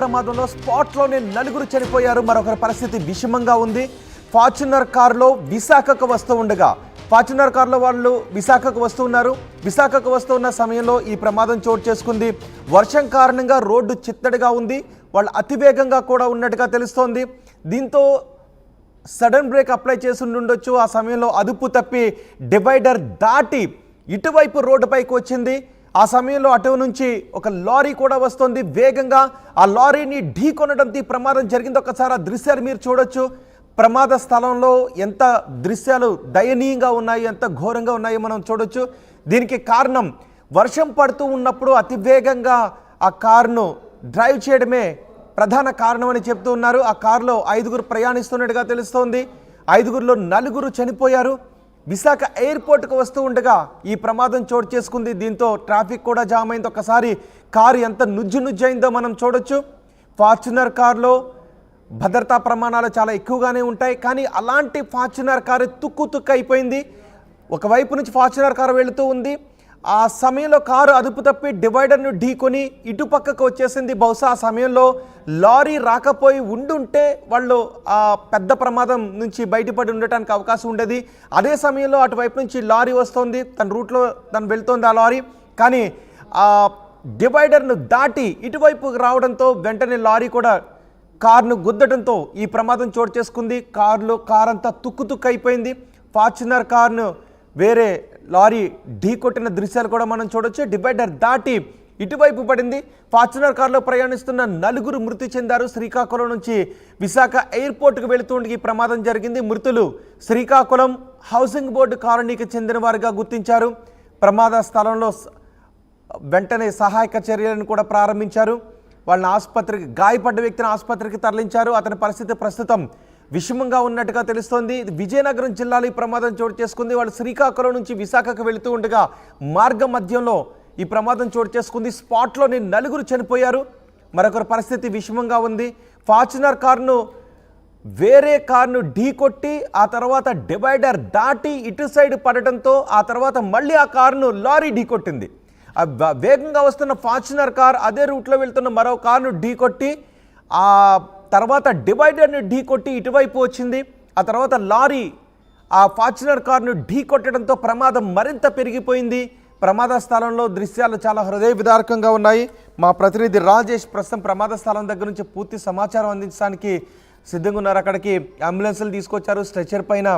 ప్రమాదంలో స్పాట్లోనే నలుగురు చనిపోయారు. మరొకరి పరిస్థితి విషమంగా ఉంది. ఫార్చునర్ కారులో విశాఖకు వస్తూ ఉండగా ఫార్చునర్ కారులో వాళ్ళు విశాఖకు వస్తూ ఉన్న సమయంలో ఈ ప్రమాదం చోటు చేసుకుంది. వర్షం కారణంగా రోడ్డు చిత్తడిగా ఉంది. వాళ్ళు అతివేగంగా కూడా ఉన్నట్టుగా తెలుస్తోంది. దీంతో సడన్ బ్రేక్ అప్లై చేసి ఉండొచ్చు. ఆ సమయంలో అదుపు తప్పి డివైడర్ దాటి ఇటువైపు రోడ్డుపైకి వచ్చింది. ఆ సమయంలో అటు నుంచి ఒక లారీ కూడా వస్తుంది వేగంగా. ఆ లారీని ఢీకొనడంతో ఈ ప్రమాదం జరిగింది. ఒకసారి ఆ దృశ్యాలు మీరు చూడొచ్చు. ప్రమాద స్థలంలో ఎంత దృశ్యాలు దయనీయంగా ఉన్నాయి, ఎంత ఘోరంగా ఉన్నాయో మనం చూడొచ్చు. దీనికి కారణం వర్షం పడుతూ ఉన్నప్పుడు అతివేగంగా ఆ కారును డ్రైవ్ చేయడమే ప్రధాన కారణం అని చెప్తూ ఉన్నారు. ఆ కారులో 5గురు ప్రయాణిస్తున్నట్టుగా తెలుస్తోంది. 5గురిలో 4 చనిపోయారు. విశాఖ ఎయిర్పోర్ట్కు వస్తూ ఉండగా ఈ ప్రమాదం చోటు చేసుకుంది. దీంతో ట్రాఫిక్ కూడా జామ్ అయింది. ఒకసారి కారు ఎంత నుజ్జునుజ్జైందో మనం చూడొచ్చు. ఫార్చునర్ కారులో భద్రతా ప్రమాణాలు చాలా ఎక్కువగానే ఉంటాయి. కానీ అలాంటి ఫార్చునర్ కారు తుక్కు అయిపోయింది. ఒకవైపు నుంచి ఫార్చునర్ కారు వెళుతూ ఉంది. ఆ సమయంలో కారు అదుపు తప్పి డివైడర్ను ఢీకొని ఇటు పక్కకు వచ్చేసింది. బహుశా ఆ సమయంలో లారీ రాకపోయి ఉండుంటే వాళ్ళు ఆ పెద్ద ప్రమాదం నుంచి బయటపడి ఉండటానికి అవకాశం ఉండేది. అదే సమయంలో అటువైపు నుంచి లారీ వస్తుంది, తన రూట్లో తను వెళ్తోంది ఆ లారీ. కానీ ఆ డివైడర్ను దాటి ఇటువైపు రావడంతో వెంటనే లారీ కూడా కారును గుద్దడంతో ఈ ప్రమాదం చోటు చేసుకుంది. కారు అంతా తుక్కు అయిపోయింది. ఫార్చునర్ కారును వేరే లారీ ఢీకొట్టిన దృశ్యాలు కూడా మనం చూడొచ్చు. డివైడర్ దాటి ఇటువైపు పడింది. ఫార్చునర్ కారులో ప్రయాణిస్తున్న 4 మృతి చెందారు. శ్రీకాకుళం నుంచి విశాఖ ఎయిర్పోర్ట్కు వెళుతుండగా ఈ ప్రమాదం జరిగింది. మృతులు శ్రీకాకుళం హౌసింగ్ బోర్డు కాలనీకి చెందిన వారిగా గుర్తించారు. ప్రమాద స్థలంలో వెంటనే సహాయక చర్యలను కూడా ప్రారంభించారు. వాళ్ళని ఆసుపత్రికి, గాయపడ్డ వ్యక్తిని ఆసుపత్రికి తరలించారు. అతని పరిస్థితి ప్రస్తుతం విషమంగా ఉన్నట్టుగా తెలుస్తోంది. విజయనగరం జిల్లాలో ఈ ప్రమాదం చోటు చేసుకుంది. వాళ్ళు శ్రీకాకుళం నుంచి విశాఖకు వెళుతూ ఉండగా మార్గ మధ్యంలో ఈ ప్రమాదం చోటు చేసుకుంది. స్పాట్లోని 4 చనిపోయారు. మరొకరి పరిస్థితి విషమంగా ఉంది. ఫార్చునర్ కారును వేరే కారును ఢీకొట్టి ఆ తర్వాత డివైడర్ దాటి ఇటు సైడ్ పడటంతో ఆ తర్వాత మళ్ళీ ఆ కారును లారీ ఢీకొట్టింది. వేగంగా వస్తున్న ఫార్చునర్ కార్ అదే రూట్లో వెళ్తున్న మరో కారును ఢీకొట్టి ఆ తర్వాత డివైడర్ని ఢీకొట్టి ఇటువైపు వచ్చింది. ఆ తర్వాత లారీ ఆ ఫార్చునర్ కారును ఢీకొట్టడంతో ప్రమాదం మరింత పెరిగిపోయింది. ప్రమాద స్థలంలో దృశ్యాలు చాలా హృదయ విదారకంగా ఉన్నాయి. మా ప్రతినిధి రాజేష్ ప్రస్తుతం ప్రమాద స్థలం దగ్గర నుంచి పూర్తి సమాచారం అందించడానికి సిద్ధంగా ఉన్నారు. అక్కడికి అంబులెన్సులు తీసుకొచ్చారు. స్ట్రెచర్ పైన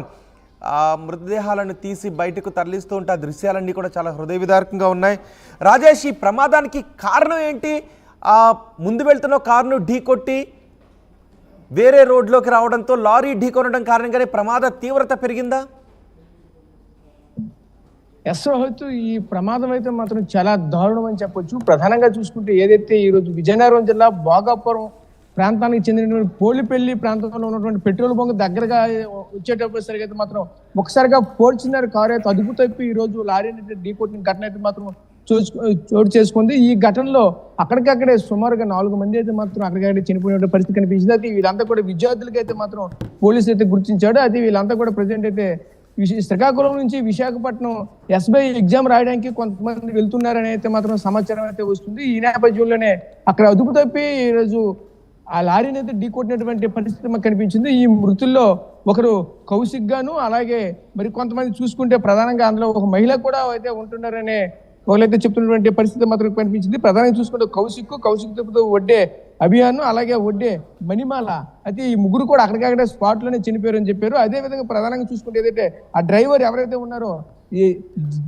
మృతదేహాలను తీసి బయటకు తరలిస్తూ ఉంటే ఆ దృశ్యాలన్నీ కూడా చాలా హృదయ విదారకంగా ఉన్నాయి. రాజేష్, ఈ ప్రమాదానికి కారణం ఏంటి? ముందు వెళ్తున్న కారును ఢీకొట్టి వేరే రోడ్లోకి రావడంతో లారీ ఢీకొనడం కారణంగానే ప్రమాద తీవ్రత పెరిగిందా? రోహిత్, ఈ ప్రమాదం అయితే మాత్రం చాలా దారుణం అని చెప్పొచ్చు. ప్రధానంగా చూసుకుంటే ఏదైతే ఈరోజు విజయనగరం జిల్లా భోగాపురం ప్రాంతానికి చెందినటువంటి పోలిపల్లి ప్రాంతంలో ఉన్నటువంటి పెట్రోల్ బంక్ దగ్గరగా వచ్చేటప్పటిసరికి అయితే మాత్రం ఒకసారిగా ఫార్చునర్ కారు అయితే అదుపు తప్పి ఈ రోజు లారీని ఢీకొట్టిన ఘటన అయితే మాత్రం చోటు చేసుకుంది. ఈ ఘటనలో అక్కడికక్కడే సుమారుగా 4 మంది అయితే మాత్రం అక్కడికక్కడే చనిపోయిన పరిస్థితి కనిపించింది. అయితే వీళ్ళంతా కూడా విద్యార్థులకి అయితే మాత్రం పోలీసులు అయితే గుర్తించాడు. అయితే వీళ్ళంతా కూడా ప్రజెంట్ అయితే శ్రీకాకుళం నుంచి విశాఖపట్నం SBI ఎగ్జామ్ రాయడానికి కొంతమంది వెళ్తున్నారని అయితే మాత్రం సమాచారం అయితే వస్తుంది. ఈ నేపథ్యంలోనే అక్కడ అదుపు తప్పి ఈరోజు ఆ లారీని అయితే ఢీకొట్టినటువంటి పరిస్థితి మాకు కనిపించింది. ఈ మృతుల్లో ఒకరు కౌశిక్ గాను, అలాగే మరి కొంతమంది చూసుకుంటే ప్రధానంగా అందులో ఒక మహిళ కూడా అయితే ఉంటున్నారనే వాళ్ళైతే చెప్తున్నటువంటి పరిస్థితి మాత్రం కనిపించింది. ప్రధానంగా చూసుకుంటే కౌశిక్ వడ్డే అభియాన్, అలాగే వడ్డే మణిమాల, అయితే ఈ 3 కూడా అక్కడికక్కడే స్పాట్ లోనే చనిపోయారు అని చెప్పారు. అదే విధంగా ప్రధానంగా చూసుకుంటే ఏదైతే ఆ డ్రైవర్ ఎవరైతే ఉన్నారో ఈ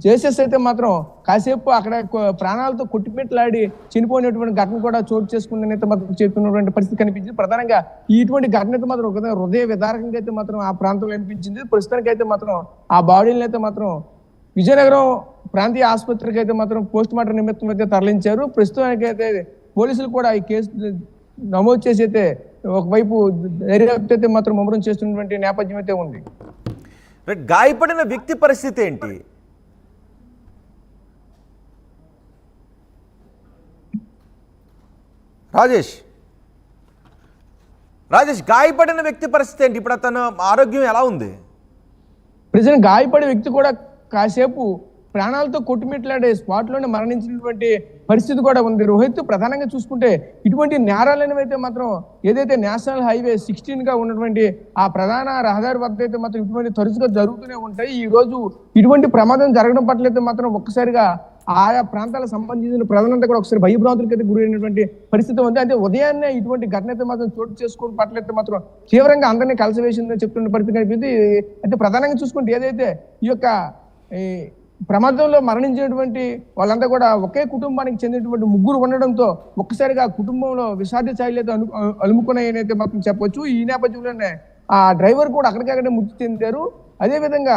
జేసెస్ అయితే మాత్రం కాసేపు అక్కడ ప్రాణాలతో కొట్టిపెట్టలాడి చనిపోయినటువంటి ఘటన కూడా చోటు చేసుకుందని అయితే మాత్రం చెప్తున్నటువంటి పరిస్థితి కనిపించింది. ప్రధానంగా ఇటువంటి ఘటన అయితే మాత్రం ఒక హృదయ విదారకంగా అయితే మాత్రం ఆ ప్రాంతంలో అనిపించింది. ప్రస్తుతానికి అయితే మాత్రం ఆ బాడీని అయితే మాత్రం విజయనగరం ప్రాంతీయ ఆసుపత్రికి అయితే మాత్రం పోస్ట్ మార్టం నిమిత్తం అయితే తరలించారు. ప్రస్తుతానికి అయితే పోలీసులు కూడా ఈ కేసు నమోదు చేసి అయితే ఒకవైపు దర్యాప్తు అయితే మాత్రం ముమ్మరం చేస్తున్నటువంటి నేపథ్యం అయితే ఉంది. గాయపడిన వ్యక్తి పరిస్థితి ఏంటి రాజేష్? గాయపడిన వ్యక్తి పరిస్థితి ఏంటి? ఇప్పుడు అతను ఆరోగ్యం ఎలా ఉంది? ప్రజెంట్ గాయపడే వ్యక్తి కూడా కాసేపు ప్రాణాలతో కొట్టుమిట్లాడే స్పాట్ లోనే మరణించినటువంటి పరిస్థితి కూడా ఉంది. రోహిత్, ప్రధానంగా చూసుకుంటే ఇటువంటి నేరాలు అయితే మాత్రం ఏదైతే నేషనల్ హైవే 16 గా ఉన్నటువంటి ఆ ప్రధాన రహదారి వద్ద అయితే మాత్రం ఇటువంటి తరచుగా జరుగుతూనే ఉంటాయి. ఈ రోజు ఇటువంటి ప్రమాదం జరగడం పట్ల అయితే మాత్రం ఒక్కసారిగా ఆయా ప్రాంతాలకు సంబంధించిన ప్రజలంతా కూడా ఒకసారి భయభ్రాంతులకి అయితే గురైనటువంటి పరిస్థితి ఉంది. అంటే ఉదయాన్నే ఇటువంటి ఘటన అయితే మాత్రం చోటు చేసుకోవడం పట్ల అయితే మాత్రం తీవ్రంగా అందరినీ కలిసివేసిందని చెప్తున్న పరిస్థితి కనిపించింది. అయితే ప్రధానంగా చూసుకుంటే ఏదైతే ఈ యొక్క ప్రమాదంలో మరణించినటువంటి వాళ్ళంతా కూడా ఒకే కుటుంబానికి చెందినటువంటి ముగ్గురు ఉండడంతో ఒక్కసారిగా కుటుంబంలో విషాద ఛాయలు అయితే అలుముకున్నాయని అయితే మాత్రం చెప్పొచ్చు. ఈ నేపథ్యంలోనే ఆ డ్రైవర్ కూడా అక్కడికక్కడే మృతి చెందారు. అదే విధంగా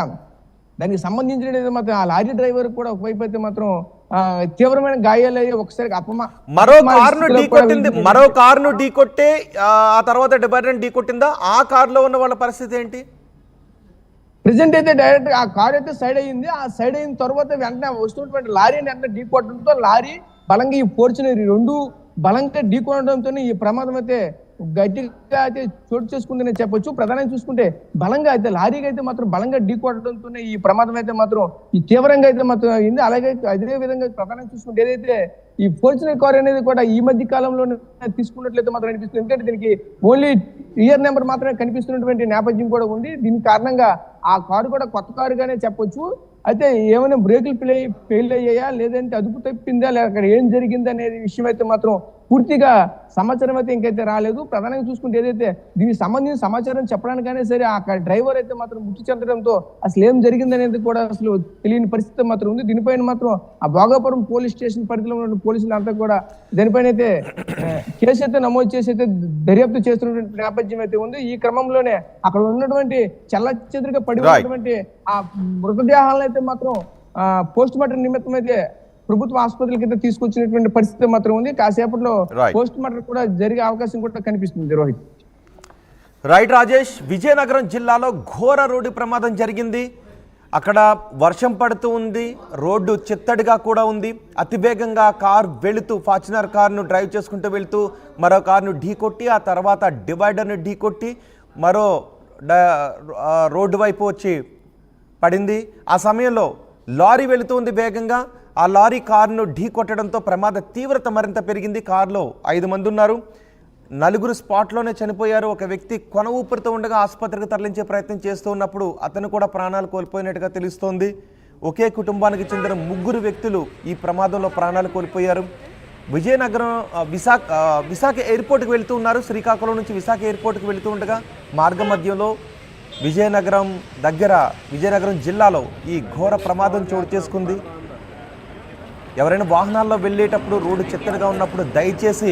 దానికి సంబంధించిన మాత్రం ఆ లారీ డ్రైవర్ కూడా ఒకవైపు అయితే మాత్రం తీవ్రమైన గాయాలయ్యి ఒకసారి మరో కారును ఢీకొట్టే ఆ తర్వాత డివైడర్ ఢీకొట్టిందా? ఆ కారులో ఉన్న వాళ్ళ పరిస్థితి ఏంటి? ప్రెసెంట్ అయితే డైరెక్ట్ ఆ కార్ అయితే సైడ్ అయ్యింది. ఆ సైడ్ అయిన తర్వాత వెంటనే వస్తున్నటువంటి లారీని వెంటనే ఢీకొట్టడంతో లారీ బలంగా ఈ ఫార్చునర్ రెండు బలంగా ఢీకొనడంతో ఈ ప్రమాదం అయితే గట్టిగా అయితే చోటు చేసుకుందని చెప్పొచ్చు. ప్రధానంగా చూసుకుంటే బలంగా అయితే లారీకి అయితే మాత్రం బలంగా ఢీకొట్టడంతోనే ఈ ప్రమాదం అయితే మాత్రం ఈ తీవ్రంగా అయితే మాత్రం అయింది. అలాగే అదే విధంగా ప్రధానంగా చూసుకుంటే ఏదైతే ఈ ఫార్చునర్ కార్ అనేది కూడా ఈ మధ్య కాలంలో తీసుకున్నట్లయితే మాత్రం అనిపిస్తుంది. ఎందుకంటే దీనికి ఓన్లీ ఇయర్ నెంబర్ మాత్రమే కనిపిస్తున్నటువంటి నేపథ్యం కూడా ఉంది. దీని కారణంగా ఆ కారు కూడా కొత్త కారుగానే చెప్పొచ్చు. అయితే ఏమైనా బ్రేకులు ఫెయిల్ అయ్యాయా, లేదంటే అదుపు తప్పిందా, లేక అక్కడ ఏం జరిగింది అనేది విషయం అయితే మాత్రం పూర్తిగా సమాచారం అయితే ఇంకైతే రాలేదు. ప్రధానంగా చూసుకుంటే ఏదైతే దీనికి సంబంధించిన సమాచారం చెప్పడానికైనా సరే ఆ డ్రైవర్ అయితే మాత్రం మృతి చెందడంతో అసలు ఏం జరిగింది అనేది కూడా అసలు తెలియని పరిస్థితి మాత్రం ఉంది. దీనిపైన మాత్రం ఆ భోగాపురం పోలీస్ స్టేషన్ పరిధిలో ఉన్న పోలీసులు అంతా కూడా దానిపైన అయితే కేసు అయితే నమోదు చేసి అయితే దర్యాప్తు చేస్తున్నటువంటి నేపథ్యం అయితే ఉంది. ఈ క్రమంలోనే అక్కడ ఉన్నటువంటి చెల్లచెదురుగా పడి ఉన్నటువంటి ఆ మృతదేహాలను అయితే మాత్రం పోస్ట్ మార్టం నిమిత్తం అయితే ప్రభుత్వ ఆసుపత్రికి అయితే తీసుకొచ్చినటువంటి పరిస్థితి మాత్రం ఉంది. కాసేపట్లో పోస్ట్ మార్టం కూడా జరిగే అవకాశం కూడా కనిపిస్తుంది. రోహిత్, రైట్ రాజేష్, విజయనగరం జిల్లాలో ఘోర రోడ్డు ప్రమాదం జరిగింది. అక్కడ వర్షం పడుతూ ఉంది, రోడ్డు చిత్తడిగా కూడా ఉంది. అతివేగంగా కారు వెళుతూ ఫార్చునర్ కారును డ్రైవ్ చేసుకుంటూ వెళుతూ మరో కారును ఢీకొట్టి ఆ తర్వాత డివైడర్ను ఢీకొట్టి మరో రోడ్డు వైపు వచ్చి పడింది. ఆ సమయంలో లారీ వెళుతూ ఉంది వేగంగా. ఆ లారీ కారును ఢీకొట్టడంతో ప్రమాద తీవ్రత మరింత పెరిగింది. కారులో 5 మంది ఉన్నారు. 4 స్పాట్లోనే చనిపోయారు. ఒక వ్యక్తి కొన ఊపిరితో ఉండగా ఆసుపత్రికి తరలించే ప్రయత్నం చేస్తూ ఉన్నప్పుడు అతను కూడా ప్రాణాలు కోల్పోయినట్టుగా తెలుస్తోంది. ఒకే కుటుంబానికి చెందిన 3 వ్యక్తులు ఈ ప్రమాదంలో ప్రాణాలు కోల్పోయారు. విజయనగరం విశాఖ ఎయిర్పోర్ట్కి వెళుతూ ఉన్నారు. శ్రీకాకుళం నుంచి విశాఖ ఎయిర్పోర్ట్కి వెళుతూ ఉండగా మార్గ మధ్యంలో విజయనగరం జిల్లాలో ఈ ఘోర ప్రమాదం చోటు చేసుకుంది. ఎవరైనా వాహనాల్లో వెళ్ళేటప్పుడు రోడ్డు చిత్తడిగా ఉన్నప్పుడు దయచేసి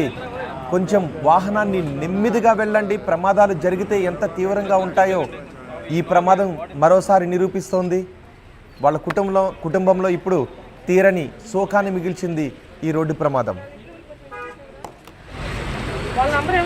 కొంచెం వాహనాన్ని నెమ్మదిగా వెళ్ళండి. ప్రమాదాలు జరిగితే ఎంత తీవ్రంగా ఉంటాయో ఈ ప్రమాదం మరోసారి నిరూపిస్తోంది. వాళ్ళ కుటుంబంలో ఇప్పుడు తీరని శోకాన్ని మిగిల్చింది ఈ రోడ్డు ప్రమాదం.